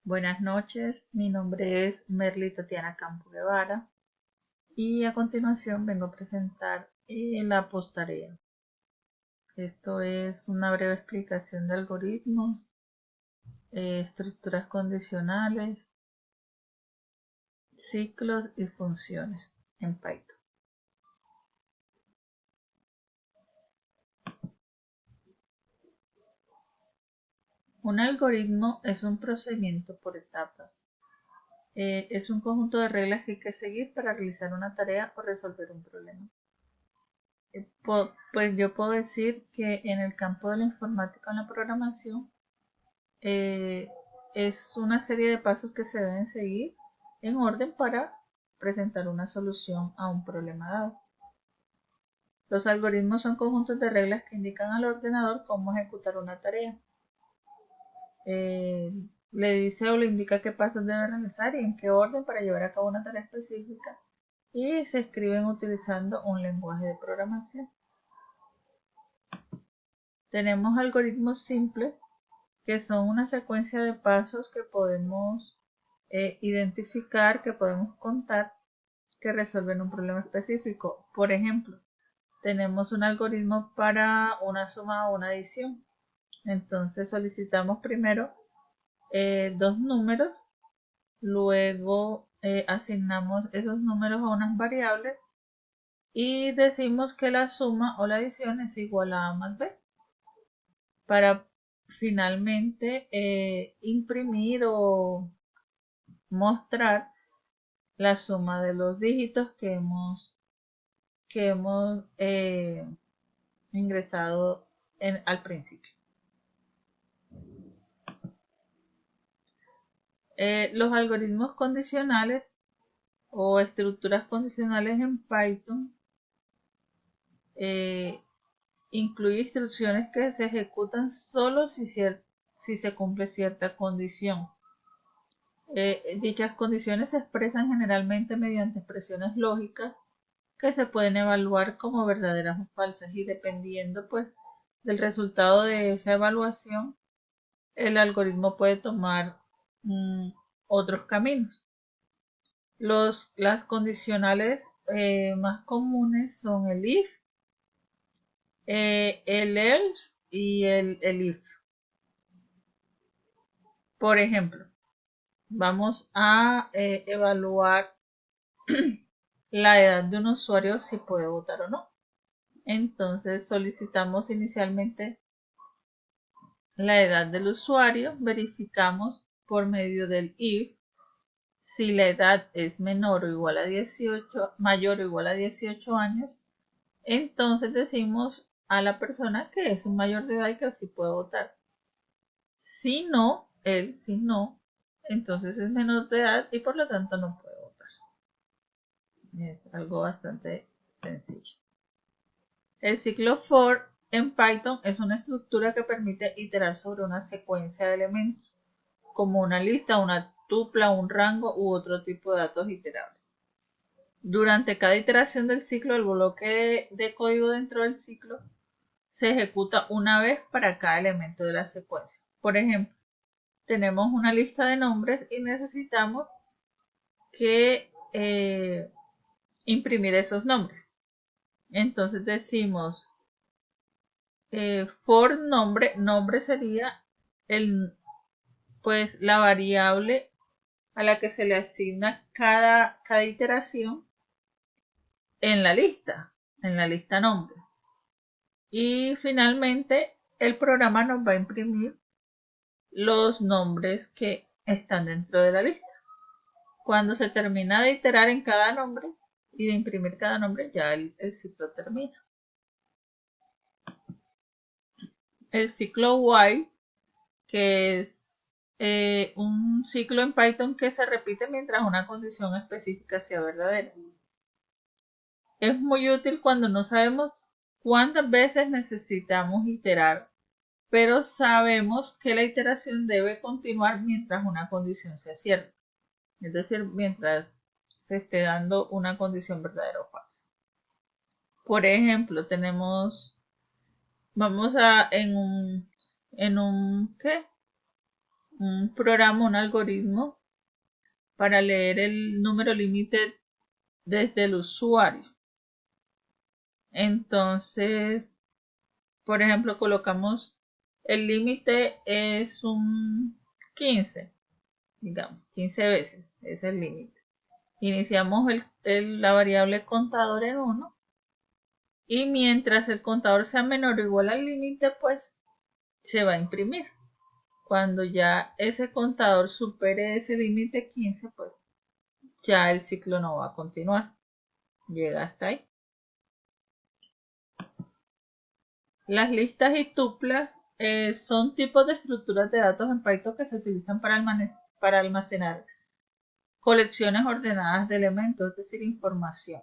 Buenas noches, mi nombre es Merly Tatiana Campo Guevara y a continuación vengo a presentar la posttarea. Esto es una breve explicación de algoritmos, estructuras condicionales, ciclos y funciones en Python. Un algoritmo es un procedimiento por etapas. Es un conjunto de reglas que hay que seguir para realizar una tarea o resolver un problema. Pues yo puedo decir que en el campo de la informática o en la programación es una serie de pasos que se deben seguir en orden para presentar una solución a un problema dado. Los algoritmos son conjuntos de reglas que indican al ordenador cómo ejecutar una tarea. Le dice o le indica qué pasos debe realizar y en qué orden para llevar a cabo una tarea específica, y se escriben utilizando un lenguaje de programación. Tenemos algoritmos simples, que son una secuencia de pasos que podemos identificar, que podemos contar, que resuelven un problema específico. Por ejemplo, tenemos un algoritmo para una suma o una adición. Entonces solicitamos primero dos números, luego asignamos esos números a unas variables y decimos que la suma o la adición es igual a A más B, para finalmente imprimir o mostrar la suma de los dígitos que hemos ingresado al principio. Los algoritmos condicionales o estructuras condicionales en Python incluye instrucciones que se ejecutan solo si se cumple cierta condición. Dichas condiciones se expresan generalmente mediante expresiones lógicas que se pueden evaluar como verdaderas o falsas, y dependiendo pues del resultado de esa evaluación, el algoritmo puede tomar otros caminos. Las condicionales más comunes son el if, el else y el if. Por ejemplo, vamos a evaluar la edad de un usuario, si puede votar o no. Entonces solicitamos inicialmente la edad del usuario, verificamos por medio del if si la edad es menor o igual a 18, mayor o igual a 18 años, entonces decimos a la persona que es un mayor de edad y que sí puede votar. Si no, entonces es menor de edad y por lo tanto no puede votar. Es algo bastante sencillo. El ciclo for en Python es una estructura que permite iterar sobre una secuencia de elementos, como una lista, una tupla, un rango u otro tipo de datos iterables. Durante cada iteración del ciclo, el bloque de código dentro del ciclo se ejecuta una vez para cada elemento de la secuencia. Por ejemplo, tenemos una lista de nombres y necesitamos que imprimir esos nombres. Entonces decimos for nombre sería la variable a la que se le asigna cada iteración en la lista nombres. Y finalmente el programa nos va a imprimir los nombres que están dentro de la lista. Cuando se termina de iterar en cada nombre y de imprimir cada nombre, ya el ciclo termina. El ciclo while, que es un ciclo en Python que se repite mientras una condición específica sea verdadera. Es muy útil cuando no sabemos cuántas veces necesitamos iterar, pero sabemos que la iteración debe continuar mientras una condición sea cierta, es decir, mientras se esté dando una condición verdadera o falsa. Por ejemplo, vamos a en un ¿qué? un programa, un algoritmo para leer el número límite desde el usuario. Entonces, por ejemplo, colocamos el límite es un 15, digamos, 15 veces es el límite. Iniciamos la variable contador en 1 y mientras el contador sea menor o igual al límite, pues se va a imprimir. Cuando ya ese contador supere ese límite 15, pues ya el ciclo no va a continuar. Llega hasta ahí. Las listas y tuplas son tipos de estructuras de datos en Python que se utilizan para almacenar colecciones ordenadas de elementos, es decir, información.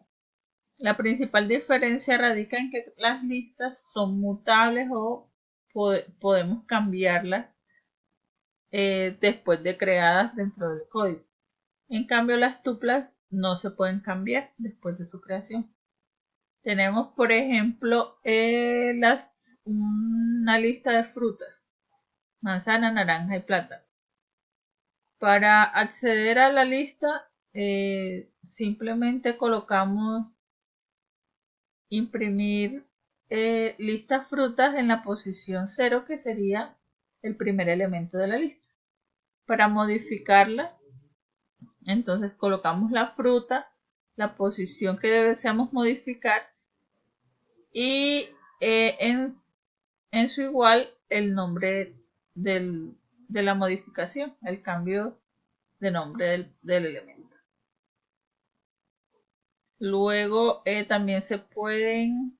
La principal diferencia radica en que las listas son mutables o podemos cambiarlas después de creadas dentro del código. En cambio, las tuplas no se pueden cambiar después de su creación. Tenemos, por ejemplo, una lista de frutas: manzana, naranja y plátano. Para acceder a la lista, simplemente colocamos imprimir lista frutas en la posición 0, que sería el primer elemento de la lista. Para modificarla, entonces colocamos la fruta, la posición que deseamos modificar y en su igual el nombre de la modificación, el cambio de nombre del elemento. Luego también se pueden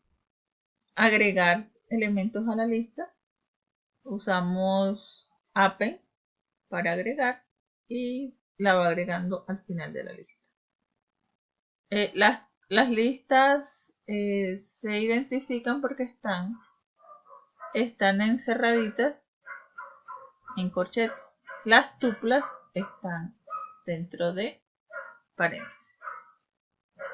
agregar elementos a la lista. Usamos append para agregar y la va agregando al final de la lista. Las listas se identifican porque están encerraditas en corchetes. Las tuplas están dentro de paréntesis.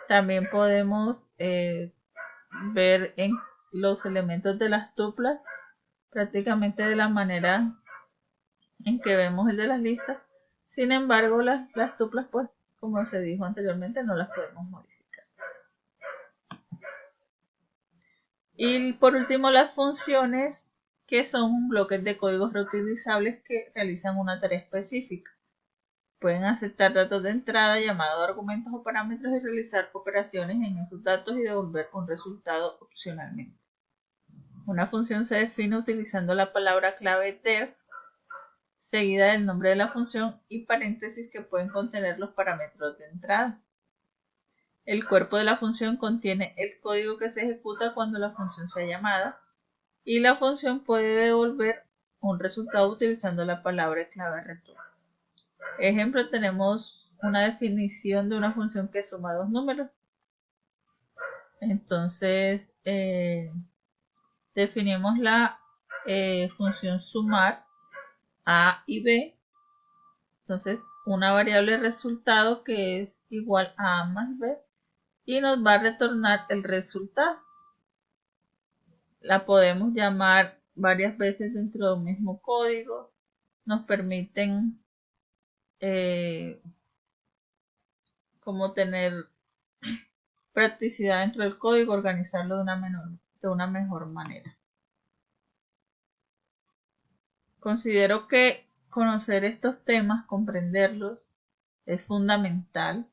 También podemos ver en los elementos de las tuplas prácticamente de la manera en que vemos el de las listas. Sin embargo, las tuplas, pues, como se dijo anteriormente, no las podemos modificar. Y por último, las funciones, que son bloques de códigos reutilizables que realizan una tarea específica. Pueden aceptar datos de entrada llamados argumentos o parámetros y realizar operaciones en esos datos y devolver un resultado opcionalmente. Una función se define utilizando la palabra clave def seguida del nombre de la función y paréntesis que pueden contener los parámetros de entrada. El cuerpo de la función contiene el código que se ejecuta cuando la función sea llamada y la función puede devolver un resultado utilizando la palabra clave return. Ejemplo, tenemos una definición de una función que suma dos números. Entonces, definimos la función sumar a y b. Entonces, una variable resultado que es igual a más b y nos va a retornar el resultado. La podemos llamar varias veces dentro de un mismo código. Nos permiten como tener practicidad dentro del código, organizarlo de una mejor manera. Considero que conocer estos temas, comprenderlos, es fundamental,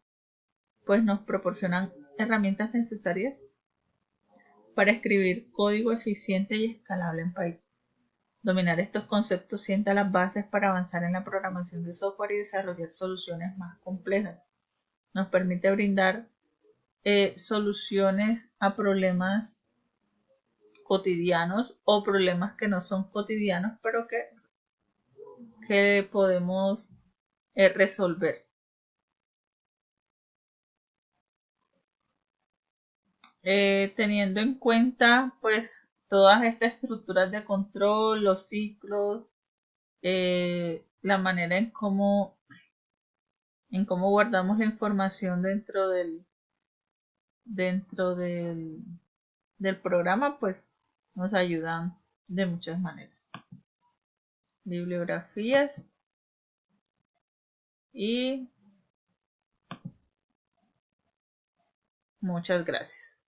pues nos proporcionan herramientas necesarias para escribir código eficiente y escalable en Python. Dominar estos conceptos sienta las bases para avanzar en la programación de software y desarrollar soluciones más complejas. Nos permite brindar soluciones a problemas cotidianos o problemas que no son cotidianos, pero que podemos resolver. Teniendo en cuenta pues todas estas estructuras de control, los ciclos, la manera en cómo guardamos la información dentro del programa, pues nos ayudan de muchas maneras. Bibliografías. y muchas gracias.